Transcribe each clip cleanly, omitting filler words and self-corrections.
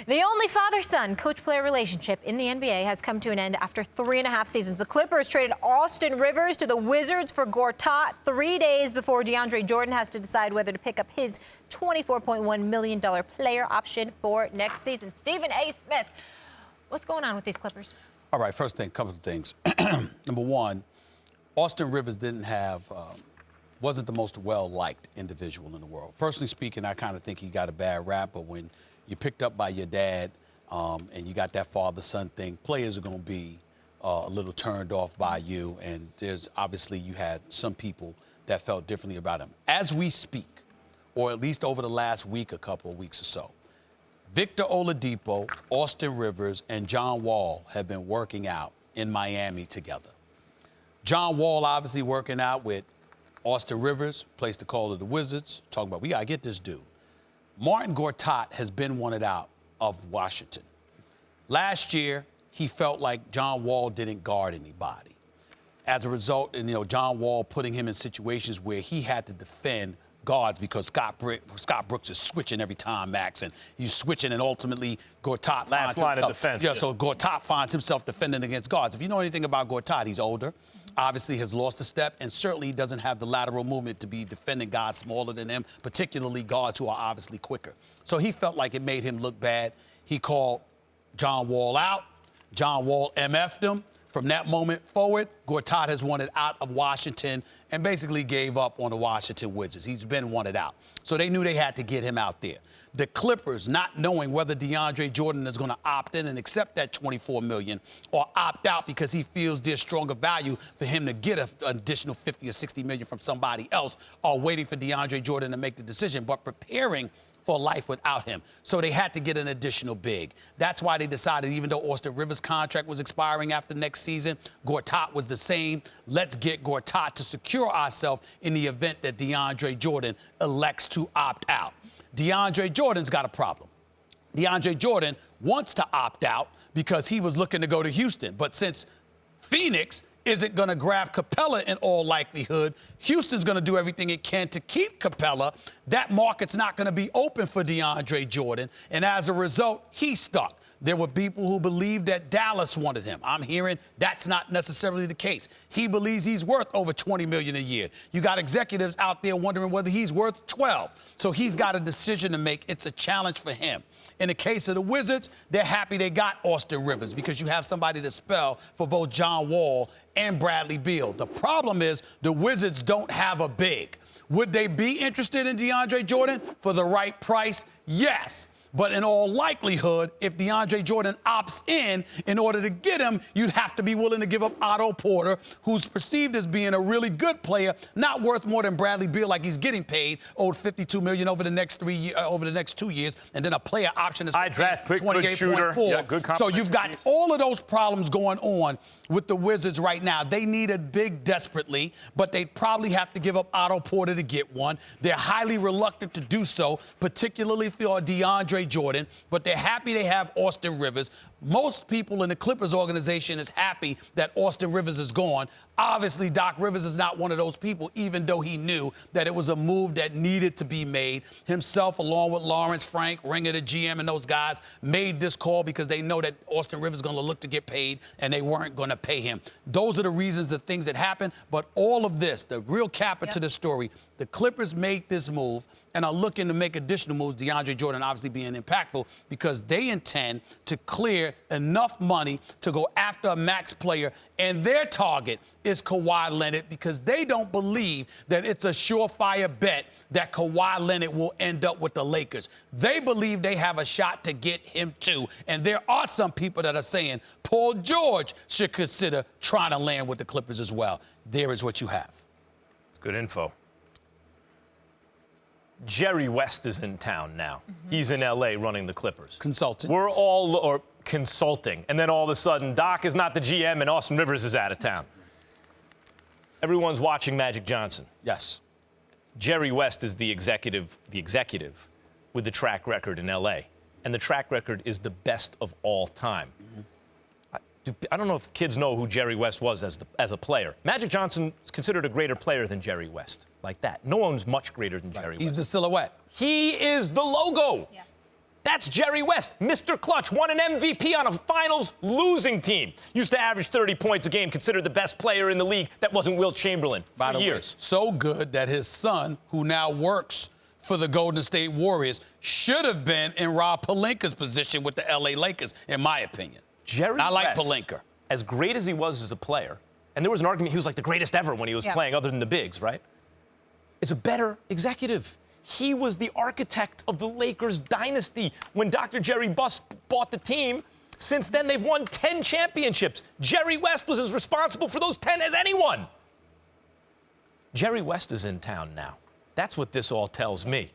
The only father-son coach-player relationship in the NBA has come to an end after 3.5 seasons. The Clippers traded Austin Rivers to the Wizards for Gortat 3 days before DeAndre Jordan has to decide whether to pick up his $24.1 million player option for next season. Stephen A. Smith, what's going on with these Clippers? All right, first thing, couple of things. Number one, Austin Rivers wasn't the most well-liked individual in the world. Personally speaking, I kind of think he got a bad rap, but when you're picked up by your dad and you got that father-son thing, players are going to be a little turned off by you, and obviously you had some people that felt differently about him. As we speak, or at least over the last week, a couple of weeks or so, Victor Oladipo, Austin Rivers, and John Wall have been working out in Miami together. John Wall obviously working out with Austin Rivers, placed the call to the Wizards, talking about, we got to get this dude. Martin Gortat has been wanted out of Washington. Last year, he felt like John Wall didn't guard anybody. As a result, John Wall putting him in situations where he had to defend guards because Scott Brooks is switching every time, Max, and he's switching, and ultimately Gortat finds himself. Line of defense. Yeah, so Gortat finds himself defending against guards. If you know anything about Gortat, he's older, obviously has lost a step, and certainly doesn't have the lateral movement to be defending guys smaller than him, particularly guards who are obviously quicker. So he felt like it made him look bad. He called John Wall out. John Wall MF'd him. From that moment forward, Gortat has wanted out of Washington and basically gave up on the Washington Wizards. He's been wanted out. So they knew they had to get him out there. The Clippers, not knowing whether DeAndre Jordan is going to opt in and accept that $24 million or opt out because he feels there's stronger value for him to get an additional $50 or $60 million from somebody else, are waiting for DeAndre Jordan to make the decision, but preparing for life without him. So they had to get an additional big. That's why they decided, even though Austin Rivers' contract was expiring after next season, Gortat was the same. Let's get Gortat to secure ourselves in the event that DeAndre Jordan elects to opt out. DeAndre Jordan's got a problem. DeAndre Jordan wants to opt out because he was looking to go to Houston. But since Phoenix isn't going to grab Capella in all likelihood, Houston's going to do everything it can to keep Capella. That market's not going to be open for DeAndre Jordan. And as a result, he's stuck. There were people who believed that Dallas wanted him. I'm hearing that's not necessarily the case. He believes he's worth over $20 million a year. You got executives out there wondering whether he's worth 12. So he's got a decision to make. It's a challenge for him. In the case of the Wizards, they're happy they got Austin Rivers because you have somebody to spell for both John Wall and Bradley Beal. The problem is the Wizards don't have a big. Would they be interested in DeAndre Jordan for the right price? Yes. But in all likelihood, if DeAndre Jordan opts in order to get him, you'd have to be willing to give up Otto Porter, who's perceived as being a really good player, not worth more than Bradley Beal, like he's getting paid, owed $52 million over the next 2 years, and then a player option is high draft pick, good shooter. Yeah, good so you've got all of those problems going on with the Wizards right now. They need a big desperately, but they probably have to give up Otto Porter to get one. They're highly reluctant to do so, particularly for DeAndre Jordan, but they're happy they have Austin Rivers. Most people in the Clippers organization is happy that Austin Rivers is gone. Obviously, Doc Rivers is not one of those people, even though he knew that it was a move that needed to be made. Himself, along with Lawrence Frank, Ringer, the GM, and those guys, made this call because they know that Austin Rivers is going to look to get paid, and they weren't going to pay him. Those are the reasons, the things that happened. But all of this, the real capper to the story, the Clippers made this move and are looking to make additional moves, DeAndre Jordan obviously being impactful, because they intend to clear enough money to go after a max player, and their target is Kawhi Leonard because they don't believe that it's a surefire bet that Kawhi Leonard will end up with the Lakers. They believe they have a shot to get him too, and there are some people that are saying Paul George should consider trying to land with the Clippers as well. There is what you have. It's good info. Jerry West is in town now. He's in L.A. running the Clippers. Consulting. We're all consulting. And then all of a sudden, Doc is not the GM and Austin Rivers is out of town. Everyone's watching Magic Johnson. Yes. Jerry West is the executive with the track record in L.A. And the track record is the best of all time. I don't know if kids know who Jerry West was as a player. Magic Johnson is considered a greater player than Jerry West, like that. No one's much greater than Jerry West. He's the silhouette. He is the logo. Yeah. That's Jerry West, Mr. Clutch, won an MVP on a finals losing team. Used to average 30 points a game, considered the best player in the league. That wasn't Wilt Chamberlain By for the years. way, so good that his son, who now works for the Golden State Warriors, should have been in Rob Pelinka's position with the LA Lakers, in my opinion. I like West, Pelinka. as great as he was as a player, and there was an argument he was like the greatest ever when he was playing, other than the bigs, right? Is a better executive. He was the architect of the Lakers dynasty when Dr. Jerry Buss bought the team. Since then, they've won 10 championships. Jerry West was as responsible for those 10 as anyone. Jerry West is in town now. That's what this all tells me.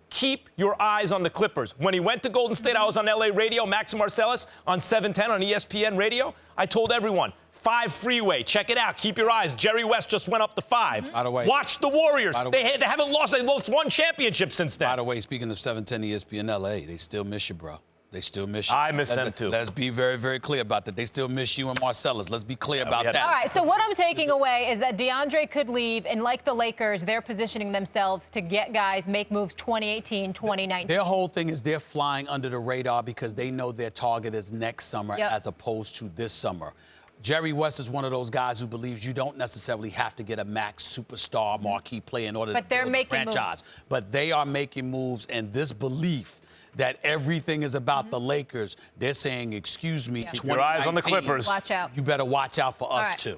Keep your eyes on the Clippers. When he went to Golden State, I was on LA radio, Max and Marcellus on 710 on ESPN radio. I told everyone, 5 freeway, check it out. Keep your eyes. Jerry West just went up to 5. By the way, watch the Warriors. By the They haven't lost. They've lost 1 championship since then. By the way, speaking of 710 ESPN LA, they still miss you, bro. They still miss you. I miss them too. Let's be very, very clear about that. They still miss you and Marcellus. Let's be clear about that. All right, so what I'm taking away is that DeAndre could leave, and like the Lakers, they're positioning themselves to get guys, make moves 2018, 2019. Their whole thing is they're flying under the radar because they know their target is next summer as opposed to this summer. Jerry West is one of those guys who believes you don't necessarily have to get a max superstar marquee player in order to build a franchise. But they are making moves, and this belief that everything is about the Lakers, they're saying, excuse me, Keep your eyes on the Clippers. Watch out. You better watch out for us, too.